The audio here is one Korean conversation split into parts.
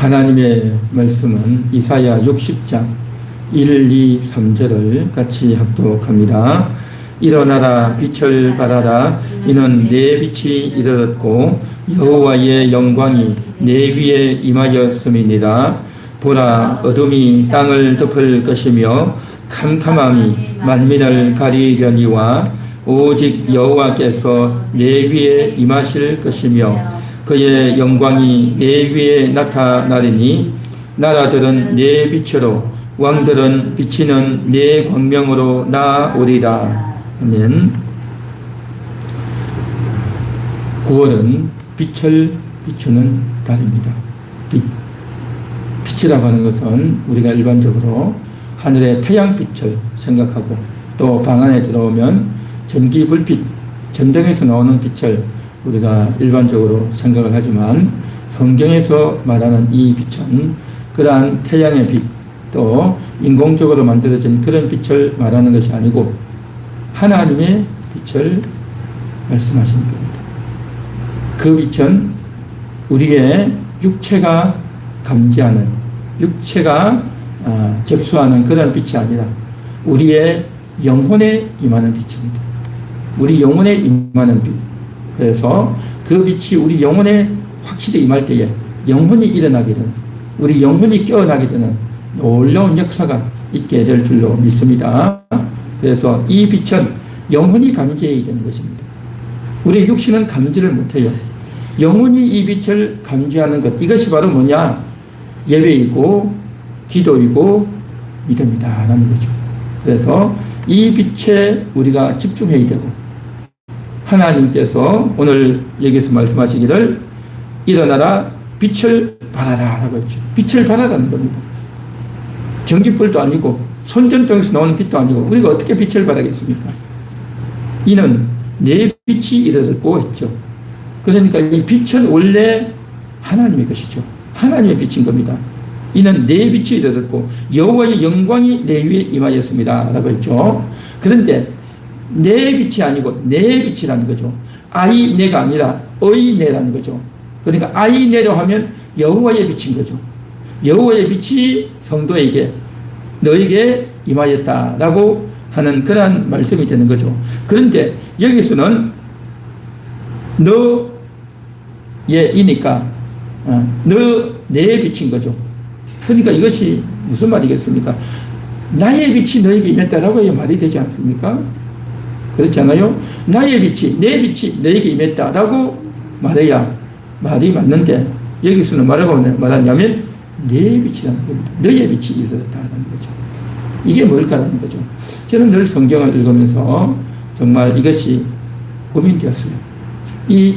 하나님의 말씀은 이사야 60장 1, 2, 3절을 같이 합독합니다. 일어나라 빛을 발하라 이는 내 빛이 이르렀고 여호와의 영광이 내 위에 임하였음이니라. 보라 어둠이 땅을 덮을 것이며 캄캄함이 만민을 가리려니와 오직 여호와께서 내 위에 임하실 것이며 그의 영광이 내 위에 나타나리니 나라들은 내 빛으로 왕들은 비치는 내 광명으로 나오리라. 아멘. 9월은 빛을 비추는 달입니다. 빛이라고 하는 것은 우리가 일반적으로 하늘의 태양빛을 생각하고 또 방 안에 들어오면 전기불빛, 전등에서 나오는 빛을 우리가 일반적으로 생각을 하지만 성경에서 말하는 이 빛은 그러한 태양의 빛, 또 인공적으로 만들어진 그런 빛을 말하는 것이 아니고 하나님의 빛을 말씀하시는 겁니다. 그 빛은 우리의 육체가 감지하는, 육체가 접수하는 그런 빛이 아니라 우리의 영혼에 임하는 빛입니다. 우리 영혼에 임하는 빛. 그래서 그 빛이 우리 영혼에 확실히 임할 때에 영혼이 일어나게 되는, 우리 영혼이 깨어나게 되는 놀라운 역사가 있게 될 줄로 믿습니다. 그래서 이 빛은 영혼이 감지해야 되는 것입니다. 우리 육신은 감지를 못해요. 영혼이 이 빛을 감지하는 것, 이것이 바로 뭐냐? 예배이고 기도이고 믿음이다 라는 거죠. 그래서 이 빛에 우리가 집중해야 되고, 하나님께서 오늘 여기서 말씀하시기를 일어나라 빛을 발하라 라고 했죠. 빛을 발하라는 겁니다. 전기불도 아니고 손전등에서 나오는 빛도 아니고 우리가 어떻게 빛을 발하겠습니까? 이는 내 빛이 이르렀고 했죠. 그러니까 이 빛은 원래 하나님의 것이죠. 하나님의 빛인 겁니다. 이는 내 빛이 이르렀고 여호와의 영광이 내 위에 임하였습니다 라고 했죠. 그런데 내 빛이 아니고 내 빛이라는 거죠. 아이 내가 아니라 의 내라는 거죠. 그러니까 아이 내려 하면 여호와의 빛인 거죠. 여호와의 빛이 성도에게 너에게 임하였다라고 하는 그러한 말씀이 되는 거죠. 그런데 여기서는 너의 이니까 너 내 빛인 거죠. 그러니까 이것이 무슨 말이겠습니까? 나의 빛이 너에게 임했다라고 해야 말이 되지 않습니까? 그렇잖아요. 나의 빛이, 내 빛이 너에게 임했다라고 말해야 말이 맞는데 여기서는 말하냐면 내 빛이라는 겁니다. 너의 빛이 이르렀다는 거죠. 이게 뭘까라는 거죠. 저는 늘 성경을 읽으면서 정말 이것이 고민되었어요. 이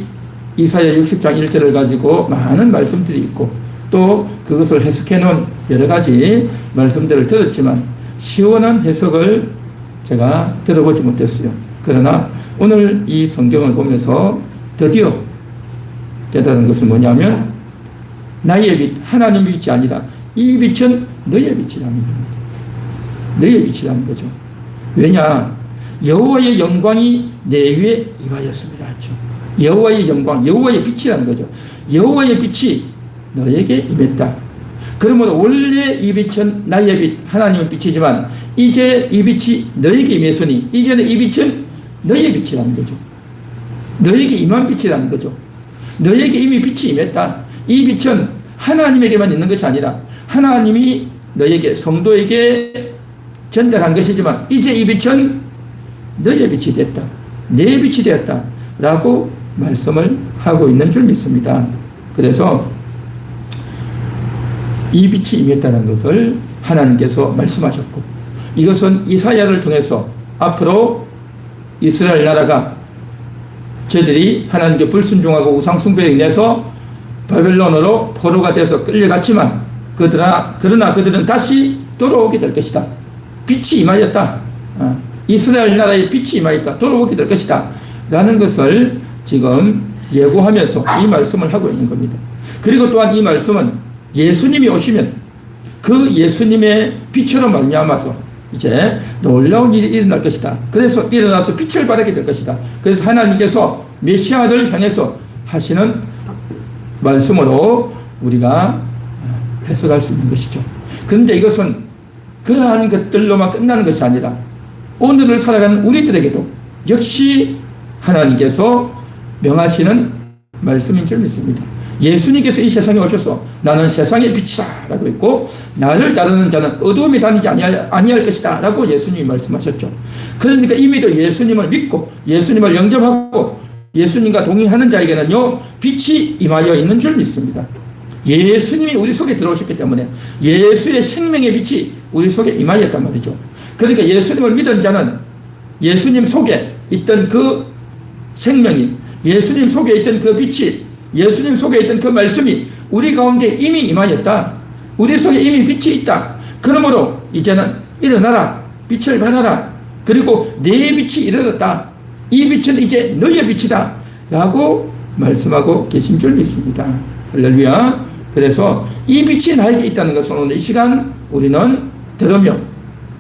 이사야 60장 1절을 가지고 많은 말씀들이 있고 또 그것을 해석해 놓은 여러 가지 말씀들을 들었지만 시원한 해석을 제가 들어보지 못했어요. 그러나 오늘 이 성경을 보면서 드디어 깨달은 것은 뭐냐면 나의 빛, 하나님의 빛이 아니라 이 빛은 너의 빛이라는 겁니다. 너의 빛이라는 거죠. 왜냐? 여호와의 영광이 내 위에 임하였습니다 했죠. 여호와의 영광, 여호와의 빛이라는 거죠. 여호와의 빛이 너에게 임했다. 그러므로 원래 이 빛은 나의 빛, 하나님의 빛이지만 이제 이 빛이 너에게 임했으니 이제는 이 빛은 너의 빛이라는 거죠. 너에게 임한 빛이라는 거죠. 너에게 이미 빛이 임했다. 이 빛은 하나님에게만 있는 것이 아니라 하나님이 너에게, 성도에게 전달한 것이지만 이제 이 빛은 너의 빛이 됐다. 내 빛이 되었다. 라고 말씀을 하고 있는 줄 믿습니다. 그래서 이 빛이 임했다는 것을 하나님께서 말씀하셨고 이것은 이사야를 통해서 앞으로 이스라엘 나라가 저들이 하나님께 불순종하고 우상 숭배를 인해서 바벨론으로 포로가 돼서 끌려갔지만 그러나 그들은 다시 돌아오게 될 것이다. 빛이 임하였다. 이스라엘 나라의 빛이 임하였다. 돌아오게 될 것이다. 라는 것을 지금 예고하면서 이 말씀을 하고 있는 겁니다. 그리고 또한 이 말씀은 예수님이 오시면 그 예수님의 빛으로 말미암아서 이제 놀라운 일이 일어날 것이다. 그래서 일어나서 빛을 발하게 될 것이다. 그래서 하나님께서 메시아를 향해서 하시는 말씀으로 우리가 해석할 수 있는 것이죠. 그런데 이것은 그러한 것들로만 끝나는 것이 아니라 오늘을 살아가는 우리들에게도 역시 하나님께서 명하시는 말씀인 줄 믿습니다. 예수님께서 이 세상에 오셔서 나는 세상의 빛이다 라고 했고, 나를 따르는 자는 어두움에 다니지 아니할 것이다 라고 예수님이 말씀하셨죠. 그러니까 이미도 예수님을 믿고 예수님을 영접하고 예수님과 동행하는 자에게는요, 빛이 임하여 있는 줄 믿습니다. 예수님이 우리 속에 들어오셨기 때문에 예수의 생명의 빛이 우리 속에 임하였단 말이죠. 그러니까 예수님을 믿은 자는 예수님 속에 있던 그 생명이, 예수님 속에 있던 그 빛이, 예수님 속에 있던 그 말씀이 우리 가운데 이미 임하였다. 우리 속에 이미 빛이 있다. 그러므로 이제는 일어나라. 빛을 발하라. 그리고 내 빛이 이르렀다. 이 빛은 이제 너의 빛이다. 라고 말씀하고 계신 줄 믿습니다. 할렐루야. 그래서 이 빛이 나에게 있다는 것은 오늘 이 시간 우리는 들으며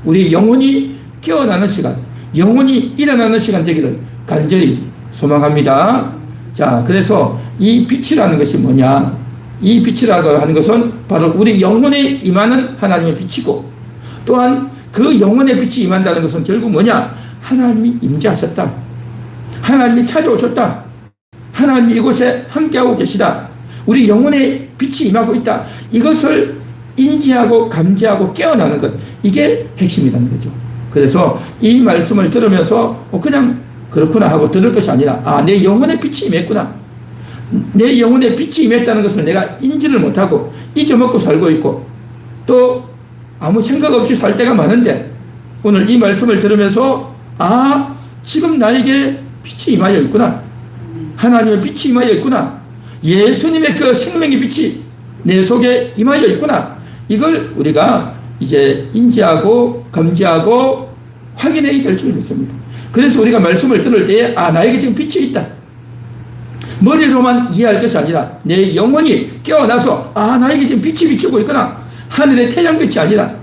우리 영혼이 깨어나는 시간, 영혼이 일어나는 시간 되기를 간절히 소망합니다. 자, 그래서 이 빛이라는 것이 뭐냐? 이 빛이라고 하는 것은 바로 우리 영혼에 임하는 하나님의 빛이고, 또한 그 영혼의 빛이 임한다는 것은 결국 뭐냐? 하나님이 임재하셨다. 하나님이 찾아오셨다. 하나님이 이곳에 함께하고 계시다. 우리 영혼의 빛이 임하고 있다. 이것을 인지하고 감지하고 깨어나는 것, 이게 핵심이라는 거죠. 그래서 이 말씀을 들으면서 그냥 그렇구나 하고 들을 것이 아니라, 내 영혼의 빛이 임했구나. 내 영혼의 빛이 임했다는 것을 내가 인지를 못하고 잊어먹고 살고 있고, 또 아무 생각 없이 살 때가 많은데, 오늘 이 말씀을 들으면서 지금 나에게 빛이 임하여 있구나. 하나님의 빛이 임하여 있구나. 예수님의 그 생명의 빛이 내 속에 임하여 있구나. 이걸 우리가 이제 인지하고 감지하고 확인해야 될 줄 믿습니다. 그래서 우리가 말씀을 들을 때에 나에게 지금 빛이 있다. 머리로만 이해할 것이 아니라 내 영혼이 깨어나서 나에게 지금 빛이 비추고 있구나. 하늘의 태양빛이 아니라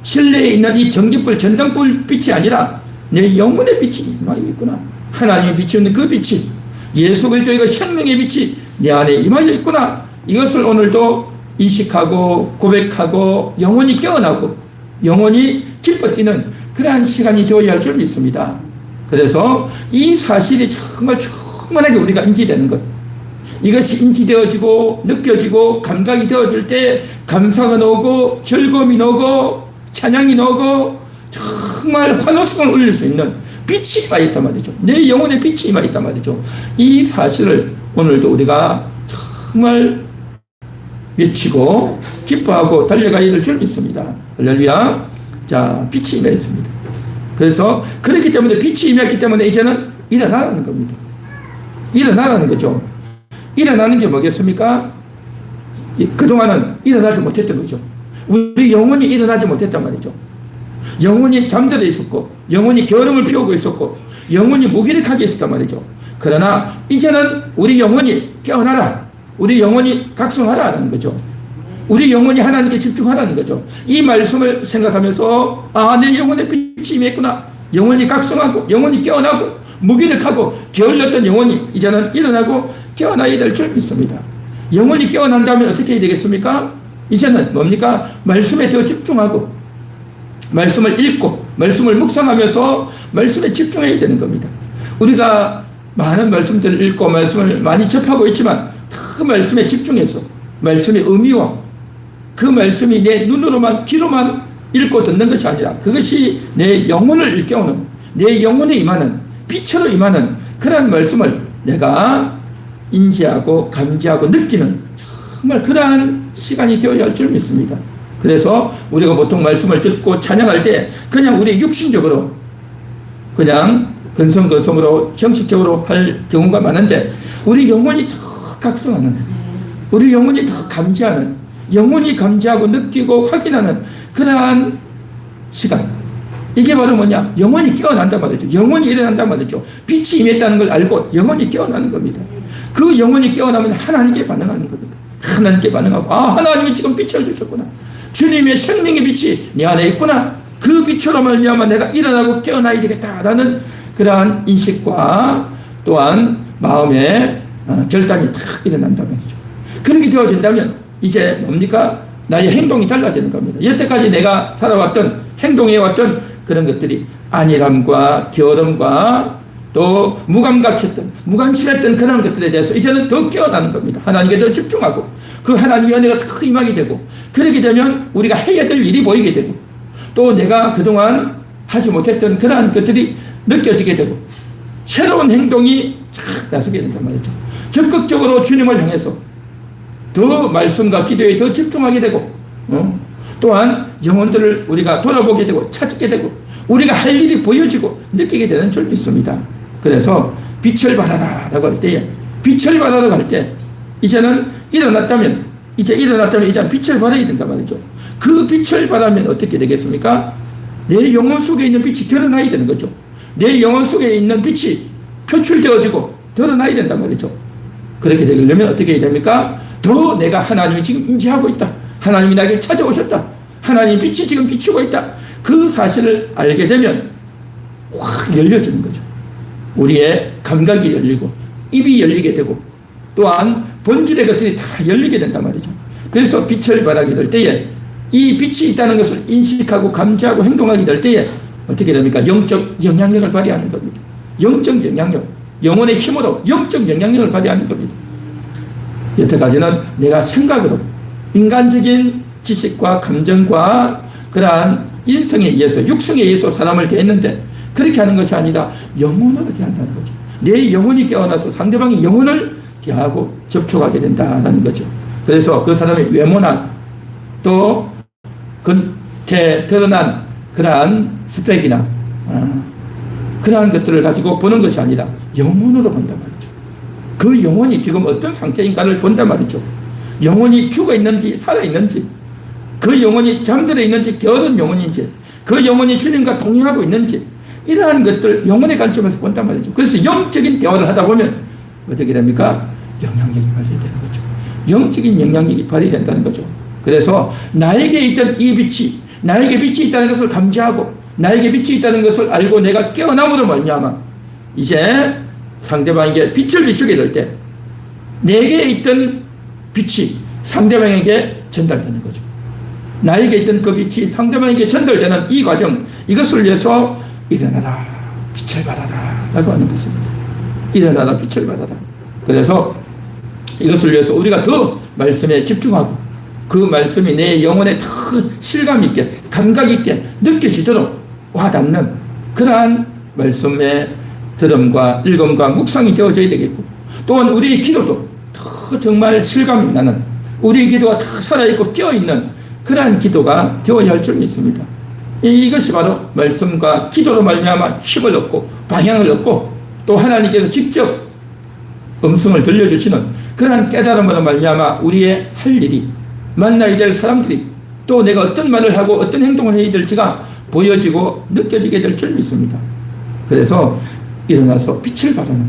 실내에 있는 이 전기불 전등불 빛이 아니라 내 영혼의 빛이 임하여 있구나. 하나님의 비추는 그 빛이, 예수 그리스도의 그 생명의 빛이 내 안에 임하여 있구나. 이것을 오늘도 인식하고 고백하고 영혼이 깨어나고 영혼이 기뻐 뛰는 그러한 시간이 되어야 할 줄 믿습니다. 그래서 이 사실이 정말 충만하게 우리가 인지되는 것, 이것이 인지되어지고 느껴지고 감각이 되어질 때 감사가 나오고 즐거움이 나오고 찬양이 나오고 정말 환호성을 울릴 수 있는 빛이 임하였단 말이죠. 내 영혼의 빛이 임하였단 말이죠. 이 사실을 오늘도 우리가 정말 외치고 기뻐하고 달려가야 될 줄 믿습니다. 할렐루야. 자, 빛이 임했습니다. 그래서 그렇기 때문에 빛이 임했기 때문에 이제는 일어나라는 겁니다. 일어나라는 거죠. 일어나는 게 뭐겠습니까? 그동안은 일어나지 못했던 거죠. 우리 영혼이 일어나지 못했단 말이죠. 영혼이 잠들어 있었고, 영혼이 게으름을 피우고 있었고, 영혼이 무기력하게 있었단 말이죠. 그러나 이제는 우리 영혼이 깨어나라. 우리 영혼이 각성하라는 거죠. 우리 영혼이 하나님께 집중하라는 거죠. 이 말씀을 생각하면서 내 영혼의 빛이 임했구나. 영혼이 각성하고 영혼이 깨어나고 무기력하고 게을렀던 영혼이 이제는 일어나고 깨어나야 될 줄 믿습니다. 영혼이 깨어난다면 어떻게 해야 되겠습니까? 이제는 뭡니까? 말씀에 더 집중하고 말씀을 읽고 말씀을 묵상하면서 말씀에 집중해야 되는 겁니다. 우리가 많은 말씀들을 읽고 말씀을 많이 접하고 있지만 그 말씀에 집중해서 말씀의 의미와 그 말씀이 내 눈으로만 귀로만 읽고 듣는 것이 아니라 그것이 내 영혼을 일깨우는, 내 영혼에 임하는, 빛으로 임하는 그러한 말씀을 내가 인지하고 감지하고 느끼는 정말 그러한 시간이 되어야 할 줄 믿습니다. 그래서 우리가 보통 말씀을 듣고 찬양할 때 그냥 우리 육신적으로 그냥 근성근성으로 형식적으로 할 경우가 많은데, 우리 영혼이 더 각성하는, 우리 영혼이 더 감지하는, 영혼이 감지하고 느끼고 확인하는 그러한 시간, 이게 바로 뭐냐? 영혼이 깨어난단 말이죠. 영혼이 일어난단 말이죠. 빛이 임했다는 걸 알고 영혼이 깨어나는 겁니다. 그 영혼이 깨어나면 하나님께 반응하는 겁니다. 하나님께 반응하고 하나님이 지금 빛을 주셨구나. 주님의 생명의 빛이 내 안에 있구나. 그 빛으로 말미암아 내가 일어나고 깨어나야 되겠다라는 그러한 인식과 또한 마음의 결단이 탁 일어난단 말이죠. 그렇게 되어진다면 이제 뭡니까? 나의 행동이 달라지는 겁니다. 여태까지 내가 살아왔던 행동해왔던 그런 것들이 안일함과 게으름과 또 무감각했던 무관심했던 그런 것들에 대해서 이제는 더 깨어나는 겁니다. 하나님께 더 집중하고 그 하나님의 은혜가 더 임하게 되고, 그렇게 되면 우리가 해야 될 일이 보이게 되고, 또 내가 그동안 하지 못했던 그러한 것들이 느껴지게 되고 새로운 행동이 착 나서게 된단 말이죠. 적극적으로 주님을 향해서 더 말씀과 기도에 더 집중하게 되고, 또한 영혼들을 우리가 돌아보게 되고 찾게 되고 우리가 할 일이 보여지고 느끼게 되는 줄 믿습니다. 그래서 빛을 발하라 라고 할 때에, 빛을 발하라고 할 때 이제는 일어났다면 이제 빛을 발해야 된단 말이죠. 그 빛을 발하면 어떻게 되겠습니까? 내 영혼 속에 있는 빛이 드러나야 되는 거죠. 내 영혼 속에 있는 빛이 표출되어지고 드러나야 된단 말이죠. 그렇게 되려면 어떻게 해야 됩니까? 더 내가 하나님이 지금 임재하고 있다, 하나님이 나에게 찾아오셨다, 하나님 빛이 지금 비추고 있다, 그 사실을 알게 되면 확 열려지는 거죠. 우리의 감각이 열리고 입이 열리게 되고 또한 본질의 것들이 다 열리게 된단 말이죠. 그래서 빛을 발하게 될 때에 이 빛이 있다는 것을 인식하고 감지하고 행동하게 될 때에 어떻게 됩니까? 영적 영향력을 발휘하는 겁니다. 영적 영향력, 영혼의 힘으로 영적 영향력을 발휘하는 겁니다. 여태까지는 내가 생각으로 인간적인 지식과 감정과 그러한 인성에 의해서 육성에 의해서 사람을 대했는데 그렇게 하는 것이 아니라 영혼으로 대한다는 거죠. 내 영혼이 깨어나서 상대방의 영혼을 대하고 접촉하게 된다는 거죠. 그래서 그 사람의 외모나 또 겉에 드러난 그러한 스펙이나 그러한 것들을 가지고 보는 것이 아니라 영혼으로 본단 말이죠. 그 영혼이 지금 어떤 상태인가를 본단 말이죠. 영혼이 죽어 있는지 살아 있는지, 그 영혼이 잠들어 있는지 게으른 영혼인지, 그 영혼이 주님과 동행하고 있는지, 이러한 것들 영혼의 관점에서 본단 말이죠. 그래서 영적인 대화를 하다 보면 어떻게 됩니까? 영향력이 발휘되는 거죠. 영적인 영향력이 발휘된다는 거죠. 그래서 나에게 있던 이 빛이, 나에게 빛이 있다는 것을 감지하고 나에게 빛이 있다는 것을 알고 내가 깨어남으로 말미암아 이제 상대방에게 빛을 비추게 될 때 내게 있던 빛이 상대방에게 전달되는 거죠. 나에게 있던 그 빛이 상대방에게 전달되는 이 과정, 이것을 위해서 일어나라 빛을 발하라 라고 하는 것입니다. 일어나라 빛을 발하라. 그래서 이것을 위해서 우리가 더 말씀에 집중하고 그 말씀이 내 영혼에 더 실감 있게 감각 있게 느껴지도록 와닿는 그러한 말씀의 들음과 읽음과 묵상이 되어져야 되겠고, 또한 우리의 기도도 더 정말 실감이 나는, 우리의 기도가 더 살아있고 깨어있는 그러한 기도가 되어야 할 줄 믿습니다. 이것이 바로 말씀과 기도로 말미암아 힘을 얻고 방향을 얻고 또 하나님께서 직접 음성을 들려주시는 그러한 깨달음으로 말미암아 우리의 할 일이, 만나야 될 사람들이, 또 내가 어떤 말을 하고 어떤 행동을 해야 될지가 보여지고 느껴지게 될 줄 믿습니다. 그래서 일어나서 빛을 발하는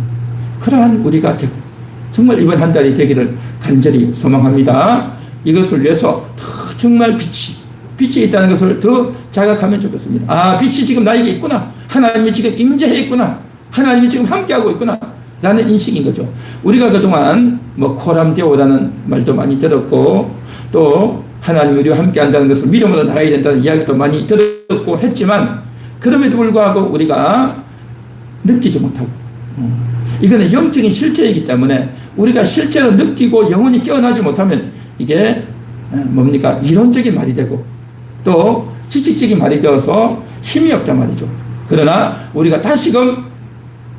그러한 우리가 되고 정말 이번 한 달이 되기를 간절히 소망합니다. 이것을 위해서 더 정말 빛이 있다는 것을 더 자각하면 좋겠습니다. 아, 빛이 지금 나에게 있구나. 하나님이 지금 임재해 있구나. 하나님이 지금 함께하고 있구나. 라는 인식인 거죠. 우리가 그동안 코람데오라는 말도 많이 들었고 또 하나님이 우리와 함께 한다는 것을 믿음으로 나가야 된다는 이야기도 많이 들었고 했지만 그럼에도 불구하고 우리가 느끼지 못하고 이거는 영적인 실체이기 때문에 우리가 실제로 느끼고 영혼이 깨어나지 못하면 이게 뭡니까? 이론적인 말이 되고 또 지식적인 말이 되어서 힘이 없단 말이죠. 그러나 우리가 다시금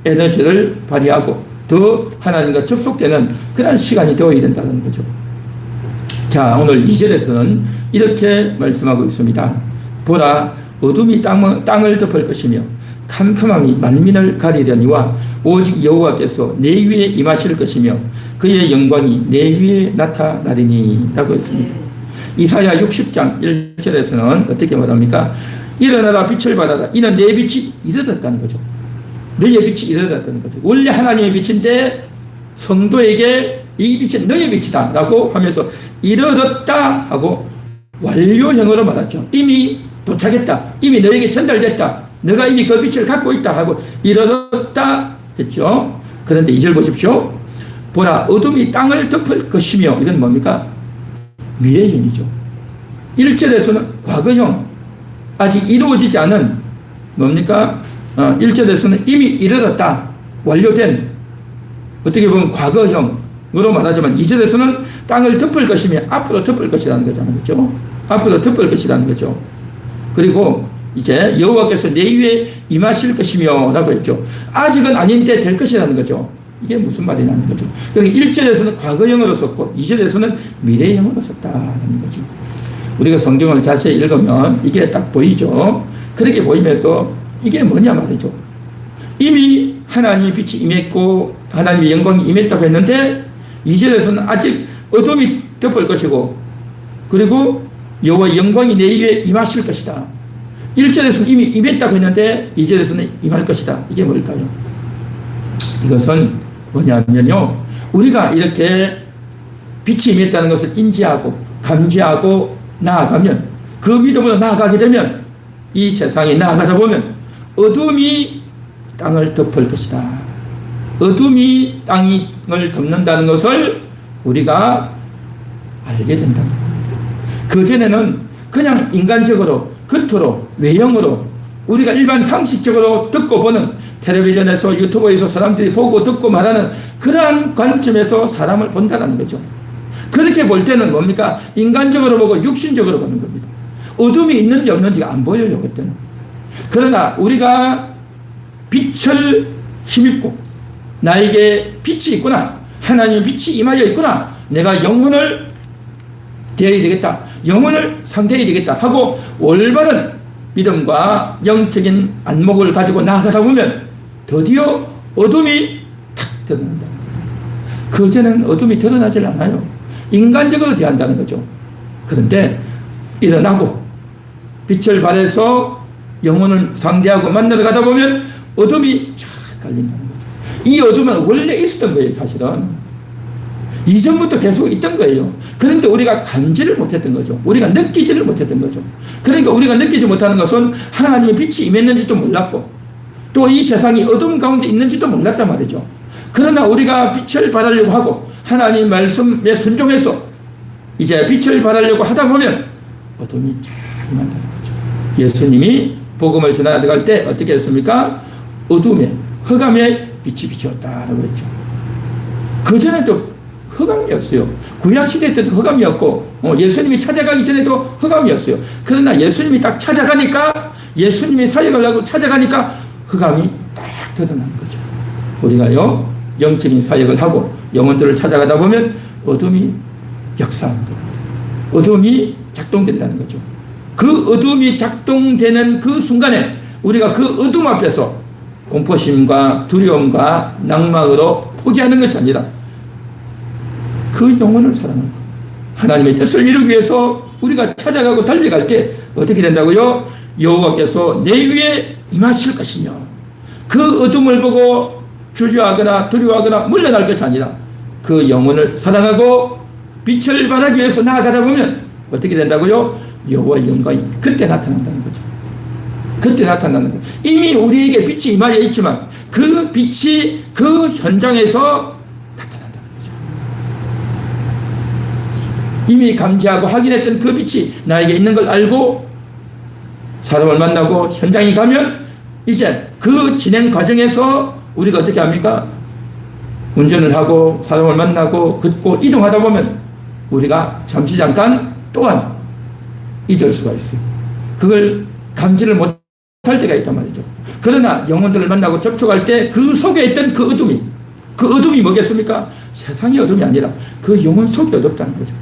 에너지를 발휘하고 더 하나님과 접속되는 그런 시간이 되어야 된다는 거죠. 자, 오늘 2절에서는 이렇게 말씀하고 있습니다. 보라, 어둠이 땅을 덮을 것이며 캄캄함이 만민을 가리려니와 오직 여호와께서 내 위에 임하실 것이며 그의 영광이 내 위에 나타나리니 라고 했습니다. 이사야 60장 1절에서는 어떻게 말합니까? 일어나라 빛을 발하라. 이는 내 빛이 이르렀다는 거죠. 너의 빛이 이르렀다는 거죠. 원래 하나님의 빛인데 성도에게 이 빛은 너의 빛이다 라고 하면서 이르렀다 하고 완료형으로 말하죠. 이미 도착했다. 이미 너에게 전달됐다. 너가 이미 그 빛을 갖고 있다 하고 이르렀다 했죠. 그런데 2절 보십시오. 보라, 어둠이 땅을 덮을 것이며, 이건 뭡니까? 미래형이죠. 1절에서는 과거형, 아직 이루어지지 않은 뭡니까? 1절에서는 이미 이르렀다, 완료된, 어떻게 보면 과거형으로 말하지만 2절에서는 땅을 덮을 것이며 앞으로 덮을 것이라는 거잖아요. 그렇죠? 앞으로 덮을 것이라는 거죠. 그리고 이제 여호와께서 내 위에 임하실 것이며 라고 했죠. 아직은 아닌데 될 것이라는 거죠. 이게 무슨 말이냐는 거죠. 그러니까 1절에서는 과거형으로 썼고 2절에서는 미래형으로 썼다는 거죠. 우리가 성경을 자세히 읽으면 이게 딱 보이죠. 그렇게 보이면서 이게 뭐냐 말이죠. 이미 하나님의 빛이 임했고 하나님의 영광이 임했다고 했는데 2절에서는 아직 어둠이 덮을 것이고 그리고 여호와의 영광이 내 위에 임하실 것이다. 1절에서는 이미 임했다고 했는데 2절에서는 임할 것이다. 이게 뭘까요? 이것은 뭐냐면요, 우리가 이렇게 빛이 임했다는 것을 인지하고 감지하고 나아가면, 그 믿음으로 나아가게 되면 이 세상에 나아가다 보면 어둠이 땅을 덮을 것이다. 어둠이 땅을 덮는다는 것을 우리가 알게 된다는 겁니다. 그전에는 그냥 인간적으로, 겉으로, 외형으로, 우리가 일반 상식적으로 듣고 보는, 텔레비전에서 유튜브에서 사람들이 보고 듣고 말하는 그러한 관점에서 사람을 본다는 거죠. 그렇게 볼 때는 뭡니까? 인간적으로 보고 육신적으로 보는 겁니다. 어둠이 있는지 없는지가 안 보여요, 그때는. 그러나 우리가 빛을 힘입고 나에게 빛이 있구나, 하나님의 빛이 임하여 있구나, 내가 영혼을 대해야 되겠다, 영혼을 상대해야 되겠다 하고 올바른 믿음과 영적인 안목을 가지고 나아가다 보면 드디어 어둠이 탁 드러난다. 그전에는 어둠이 드러나질 않아요. 인간적으로 대한다는 거죠. 그런데 일어나고 빛을 발해서 영혼을 상대하고 만나러 가다 보면 어둠이 쫙 깔린다는 거죠. 이 어둠은 원래 있었던 거예요, 사실은. 이전부터 계속 있던 거예요. 그런데 우리가 감지를 못했던 거죠. 우리가 느끼지를 못했던 거죠. 그러니까 우리가 느끼지 못하는 것은 하나님의 빛이 임했는지도 몰랐고 또 이 세상이 어둠 가운데 있는지도 몰랐단 말이죠. 그러나 우리가 빛을 발하려고 하고 하나님 말씀에 순종해서 이제 빛을 발하려고 하다 보면 어둠이 잘 임한다는 거죠. 예수님이 복음을 전하러 때 어떻게 했습니까? 어둠에, 흑암에 빛이 비추었다라고 했죠. 그전에도 흑암이었어요. 구약시대 때도 흑암이었고 예수님이 찾아가기 전에도 흑암이었어요. 그러나 예수님이 딱 찾아가니까, 예수님이 사역을 하고 찾아가니까 흑암이 딱 드러나는 거죠. 우리가요, 영적인 사역을 하고 영혼들을 찾아가다 보면 어둠이 역사하는 겁니다. 어둠이 작동된다는 거죠. 그 어둠이 작동되는 그 순간에 우리가 그 어둠 앞에서 공포심과 두려움과 낭망으로 포기하는 것이 아니라 그 영혼을 사랑하는 것, 하나님의 뜻을 이루기 위해서 우리가 찾아가고 달려갈 때 어떻게 된다고요? 여호와께서 내 위에 임하실 것이며 그 어둠을 보고 주저하거나 두려워하거나 물러날 것이 아니라 그 영혼을 사랑하고 빛을 발하기 위해서 나아가다 보면 어떻게 된다고요? 여호와의 영광이 그때 나타난다는 거죠. 그때 나타나는 거예요. 이미 우리에게 빛이 임하여 있지만 그 빛이 그 현장에서 나타난다는 거죠. 이미 감지하고 확인했던 그 빛이 나에게 있는 걸 알고 사람을 만나고 현장에 가면 이제 그 진행 과정에서 우리가 어떻게 합니까? 운전을 하고 사람을 만나고 걷고 이동하다 보면 우리가 잠시 잠깐 또한 잊을 수가 있어요. 그걸 감지를 못할 때가 있단 말이죠. 그러나 영혼들을 만나고 접촉할 때 그 속에 있던 그 어둠이 뭐겠습니까? 세상의 어둠이 아니라 그 영혼 속에 어둡다는 거죠.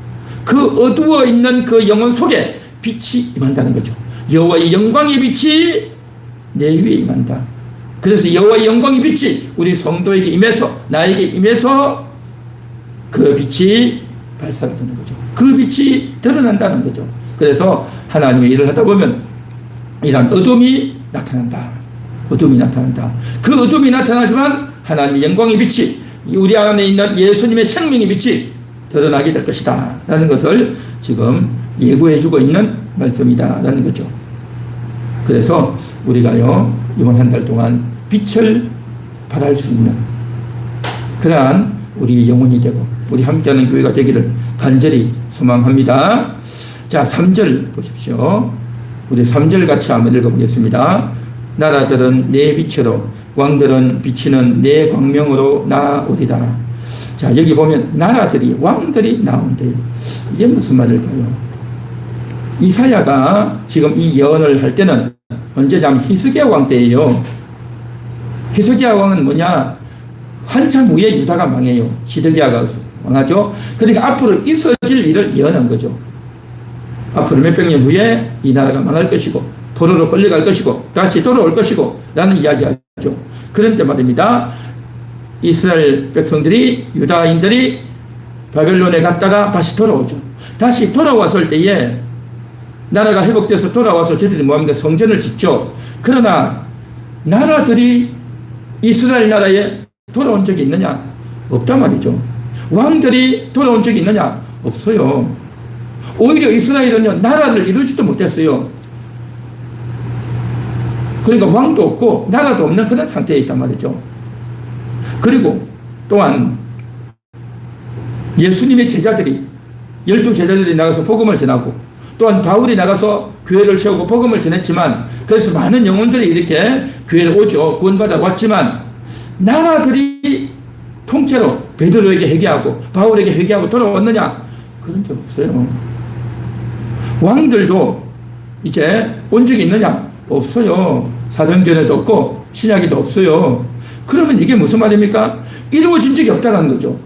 그 어두워 있는 그 영혼 속에 빛이 임한다는 거죠. 여호와의 영광의 빛이 내 위에 임한다. 그래서 여호와의 영광의 빛이 우리 성도에게 임해서, 나에게 임해서 그 빛이 발사가 되는 거죠. 그 빛이 드러난다는 거죠. 그래서 하나님의 일을 하다 보면 이런 어둠이 나타난다. 어둠이 나타난다. 그 어둠이 나타나지만 하나님의 영광의 빛이, 우리 안에 있는 예수님의 생명의 빛이 드러나게 될 것이다 라는 것을 지금 예고해주고 있는 말씀이다 라는 거죠. 그래서 우리가요, 이번 한 달 동안 빛을 발할 수 있는 그러한 우리 영혼이 되고 우리 함께하는 교회가 되기를 간절히 소망합니다. 자, 3절 보십시오. 우리 3절 같이 한번 읽어보겠습니다. 나라들은 내 빛으로, 왕들은 비치는 내 광명으로 나오리라. 자, 여기 보면 나라들이, 왕들이 나온대요. 이게 무슨 말일까요? 이사야가 지금 이 예언을 할 때는 언제냐면 히스기야 왕 때예요. 히스기야 왕은 뭐냐? 한참 후에 유다가 망해요. 시드기야가 망하죠. 그러니까 앞으로 있어질 일을 예언한 거죠. 앞으로 몇백 년 후에 이 나라가 망할 것이고 포로로 끌려갈 것이고 다시 돌아올 것이고 라는 이야기하죠. 그런데 말입니다. 이스라엘 백성들이, 유다인들이 바벨론에 갔다가 다시 돌아오죠. 다시 돌아왔을 때에 나라가 회복돼서 돌아와서 저들이 뭐합니까? 성전을 짓죠. 그러나 나라들이 이스라엘 나라에 돌아온 적이 있느냐? 없단 말이죠. 왕들이 돌아온 적이 있느냐? 없어요. 오히려 이스라엘은요, 나라를 이루지도 못했어요. 그러니까 왕도 없고 나라도 없는 그런 상태에 있단 말이죠. 그리고 또한 예수님의 제자들이, 12제자들이 나가서 복음을 전하고, 또한 바울이 나가서 교회를 세우고 복음을 전했지만, 그래서 많은 영혼들이 이렇게 교회를 오죠. 구원받아 왔지만, 나라들이 통째로 베드로에게 회개하고 바울에게 회개하고 돌아왔느냐? 그런 적 없어요. 왕들도 이제 온 적이 있느냐? 없어요. 사도행전에도 없고 신약에도 없어요. 그러면 이게 무슨 말입니까? 이루어진 적이 없다는 거죠.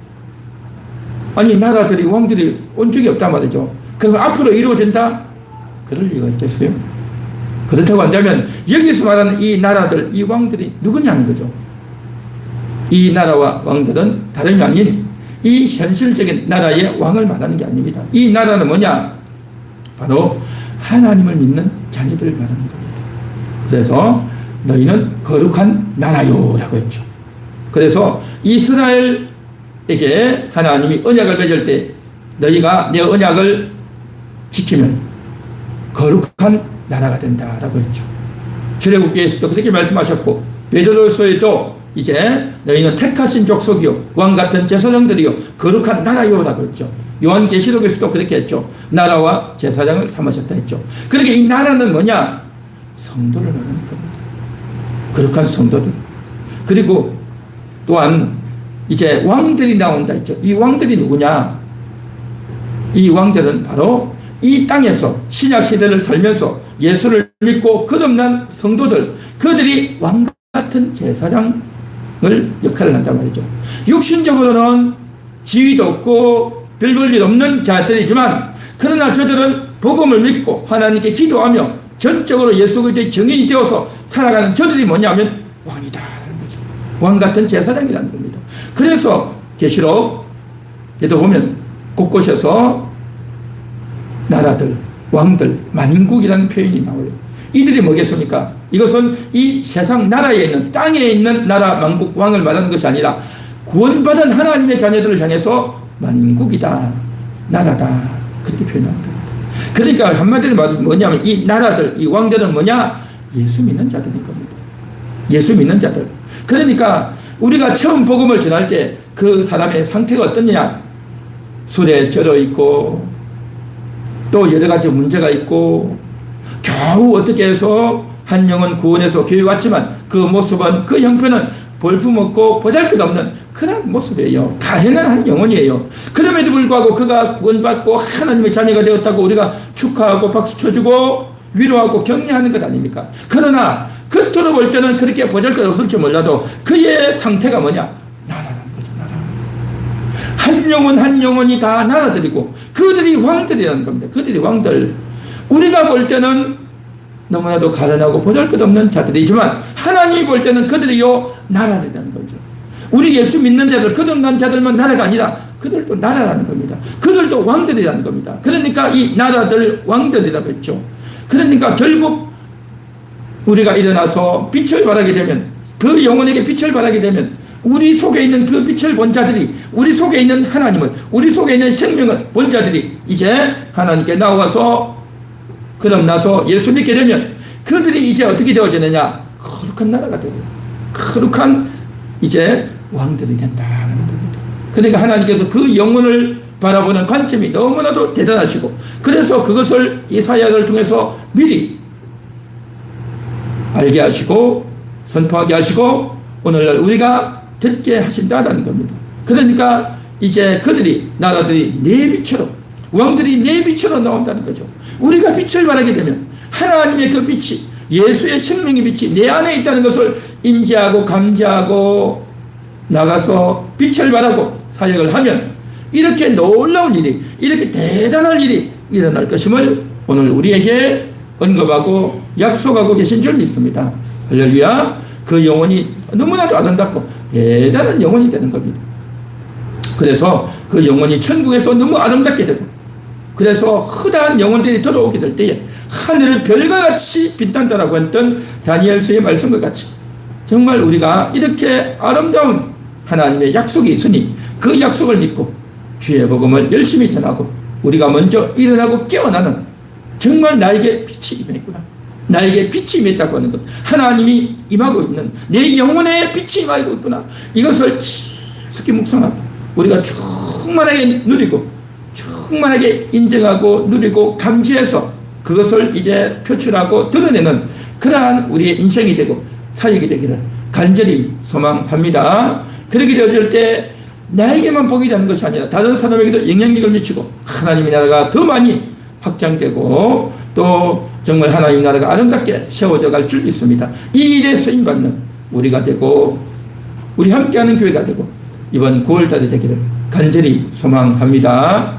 아니, 나라들이, 왕들이 온 적이 없단 말이죠. 그러면 앞으로 이루어진다? 그럴 리가 있겠어요? 그렇다고 한다면 여기서 말하는 이 나라들, 이 왕들이 누구냐는 거죠. 이 나라와 왕들은 다름이 아닌 이 현실적인 나라의 왕을 말하는 게 아닙니다. 이 나라는 뭐냐? 바로 하나님을 믿는 자녀들을 말하는 겁니다. 그래서 너희는 거룩한 나라요 라고 했죠. 그래서 이스라엘에게 하나님이 언약을 맺을 때 너희가 내 언약을 지키면 거룩한 나라가 된다라고 했죠. 출애굽기에서도 그렇게 말씀하셨고, 베드로서에도 이제 너희는 택하신 족속이요 왕같은 제사장들이요 거룩한 나라요라고 했죠. 요한계시록에서도 그렇게 했죠. 나라와 제사장을 삼으셨다 했죠. 그러니까 이 나라는 뭐냐? 성도를 말하는 겁니다. 거룩한 성도들. 그리고 또한 이제 왕들이 나온다 했죠. 이 왕들이 누구냐? 이 왕들은 바로 이 땅에서 신약 시대를 살면서 예수를 믿고 거듭난 성도들, 그들이 왕 같은 제사장을 역할을 한단 말이죠. 육신적으로는 지위도 없고 별 볼 일 없는 자들이지만, 그러나 저들은 복음을 믿고 하나님께 기도하며 전적으로 예수 그리스도의 증인이 되어서 살아가는 저들이 뭐냐면 왕이다라는 거죠. 왕 같은 제사장이라는 겁니다. 그래서 계시록에도 보면 곳곳에서 나라들, 왕들, 만국이라는 표현이 나와요. 이들이 뭐겠습니까? 이것은 이 세상 나라에 있는, 땅에 있는 나라, 만국, 왕을 말하는 것이 아니라 구원받은 하나님의 자녀들을 향해서 만국이다, 나라다, 그렇게 표현하는 겁니다. 그러니까 한마디로 말해서 뭐냐면 이 나라들, 이 왕들은 뭐냐? 예수 믿는 자들인 겁니다. 예수 믿는 자들. 그러니까 우리가 처음 복음을 전할 때 그 사람의 상태가 어떠냐? 술에 절어 있고 또 여러 가지 문제가 있고 겨우 어떻게 해서 한 영혼 구원해서 교회 왔지만 그 모습은, 그 형편은 볼품없고 보잘것없는 그런 모습이에요. 가련한 한 영혼이에요. 그럼에도 불구하고 그가 구원받고 하나님의 자녀가 되었다고 우리가 축하하고 박수 쳐주고 위로하고 격려하는 것 아닙니까? 그러나 겉으로 볼 때는 그렇게 보잘것없을지 몰라도 그의 상태가 뭐냐? 나라라는 거죠. 나라. 한 영혼 한 영혼이 다 나라들이고 그들이 왕들이라는 겁니다. 그들이 왕들. 우리가 볼 때는 너무나도 가련하고 보잘것없는 자들이지만 하나님이 볼 때는 그들이요 나라라는 거죠. 우리 예수 믿는 자들, 거듭난 자들만 나라가 아니라 그들도 나라라는 겁니다. 그들도 왕들이라는 겁니다. 그러니까 이 나라들 왕들이라고 했죠. 그러니까 결국 우리가 일어나서 빛을 발하게 되면, 그 영혼에게 빛을 발하게 되면 우리 속에 있는 그 빛을 본 자들이, 우리 속에 있는 하나님을, 우리 속에 있는 생명을 본 자들이 이제 하나님께 나와서 거듭나서 예수 믿게 되면 그들이 이제 어떻게 되어지느냐? 거룩한 나라가 되고 거룩한 이제 왕들이 된다는 겁니다. 그러니까 하나님께서 그 영혼을 바라보는 관점이 너무나도 대단하시고, 그래서 그것을 이 사역을 통해서 미리 알게 하시고 선포하게 하시고 오늘날 우리가 듣게 하신다는 겁니다. 그러니까 이제 그들이, 나라들이 내 빛으로, 왕들이 내 빛으로 나온다는 거죠. 우리가 빛을 발하게 되면 하나님의 그 빛이, 예수의 생명의 빛이 내 안에 있다는 것을 인지하고 감지하고 나가서 빛을 발하고 사역을 하면 이렇게 놀라운 일이, 이렇게 대단한 일이 일어날 것임을 오늘 우리에게 언급하고 약속하고 계신 줄 믿습니다. 할렐루야. 그 영혼이 너무나도 아름답고 대단한 영혼이 되는 겁니다. 그래서 그 영혼이 천국에서 너무 아름답게 되고, 그래서 허다한 영혼들이 들어오게 될 때에 하늘은 별과 같이 빛난다라고 했던 다니엘서의 말씀과 같이 정말 우리가 이렇게 아름다운 하나님의 약속이 있으니 그 약속을 믿고 주의 복음을 열심히 전하고 우리가 먼저 일어나고 깨어나는, 정말 나에게 빛이 임했구나, 나에게 빛이 임했다고 하는 것, 하나님이 임하고 있는, 내 영혼에 빛이 임하고 있구나, 이것을 깊숙이 묵상하고 우리가 충만하게 누리고 충만하게 인정하고 누리고 감지해서 그것을 이제 표출하고 드러내는 그러한 우리의 인생이 되고 사역이 되기를 간절히 소망합니다. 그렇게 되어질 때 나에게만 복이 되는 것이 아니라 다른 사람에게도 영향력을 미치고 하나님의 나라가 더 많이 확장되고 또 정말 하나님의 나라가 아름답게 세워져 갈 줄 믿습니다. 이 일에 쓰임받는 우리가 되고 우리 함께하는 교회가 되고 이번 9월달이 되기를 간절히 소망합니다.